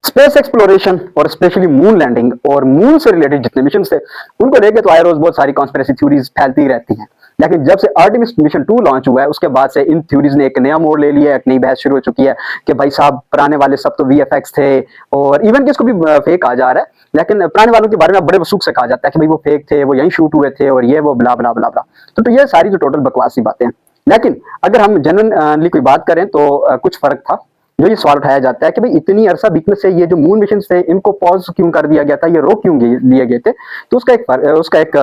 Space exploration और specially moon landing और moon से रिलेटेड जितने मिशन थे उनको लेके तो आए रोज बहुत सारी कॉन्स्पिरेसी थ्योरीज फैलती रहती हैं। लेकिन जब से आर्टेमिस मिशन 2 लॉन्च हुआ है उसके बाद से इन थ्योरीज ने एक नया मोड़ ले लिया है, एक नई बहस शुरू हो चुकी है कि भाई साहब पुराने वाले सब तो वीएफएक्स थे और इवन कि इसको भी फेक कहा जा रहा है, लेकिन पुराने वालों के बारे में बड़े वसूख से कहा जाता है कि भाई वो फेक थे, वो यहीं शूट हुए थे और ये वो ब्ला ब्ला ब्ला ब्ला। तो ये सारी जो टोटल बकवासी बातें हैं। लेकिन अगर हम जनरली कोई बात करें तो कुछ फर्क था। जो ये सवाल उठाया जाता है कि भाई इतनी अरसा बीतने से ये जो मून मिशन थे इनको पॉज क्यों कर दिया गया था, ये रोक क्यों लिए गए थे, तो उसका एक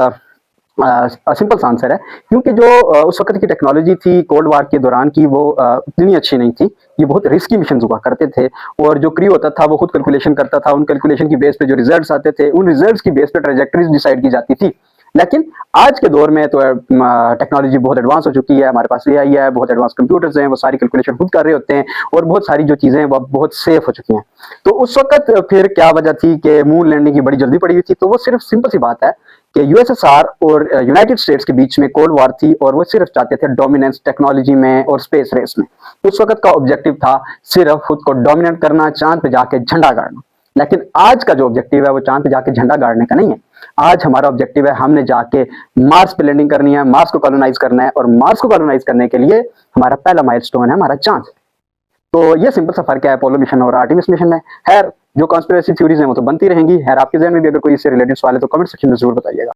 सिंपल सा आंसर है, क्योंकि जो उस वक्त की टेक्नोलॉजी थी कोल्ड वार के दौरान की वो इतनी अच्छी नहीं थी। ये बहुत रिस्की मिशन हुआ करते थे और जो क्रू होता था वो खुद कैलकुलेशन करता था, उन कैलकुलेशन की बेस पे जो रिजल्ट्स आते थे उन रिजल्ट्स की बेस पे ट्रेजेक्टरीज डिसाइड की जाती थी। लेकिन आज के दौर में तो टेक्नोलॉजी बहुत एडवांस हो चुकी है, हमारे पास एआई है, बहुत एडवांस कंप्यूटर्स हैं, वो सारी कैलकुलेशन खुद कर रहे होते हैं और बहुत सारी जो चीजें हैं वो बहुत सेफ हो चुकी हैं। तो उस वक्त फिर क्या वजह थी कि मून लैंडिंग की बड़ी जल्दी पड़ी हुई थी, तो वो सिर्फ सिंपल सी बात है कि यूएसएसआर और यूनाइटेड स्टेट्स के बीच में कोल्ड वॉर थी और वो सिर्फ चाहते थे डोमिनेंस टेक्नोलॉजी में और स्पेस रेस में। उस वक्त का ऑब्जेक्टिव था सिर्फ खुद को डोमिनेट करना, चांद पे जाके झंडा गाड़ना। लेकिन आज का जो ऑब्जेक्टिव है वो चांद पे जाके झंडा गाड़ने का नहीं है। आज हमारा ऑब्जेक्टिव है हमने जाके मार्स पे लैंडिंग करनी है, मार्स को कॉलोनाइज करना है और मार्स को कॉलोनाइज करने के लिए हमारा पहला माइलस्टोन है हमारा चांद। तो ये सिंपल सा फर्क है अपोलो मिशन और आर्टेमिस मिशन में। खैर जो कॉन्स्पिरेसी थ्योरीज हैं वो तो बनती रहेंगी। खैर आपके जहन में भी अगर कोई इससे रिलेटेड सवाल है तो कमेंट सेक्शन में जरूर बताइएगा।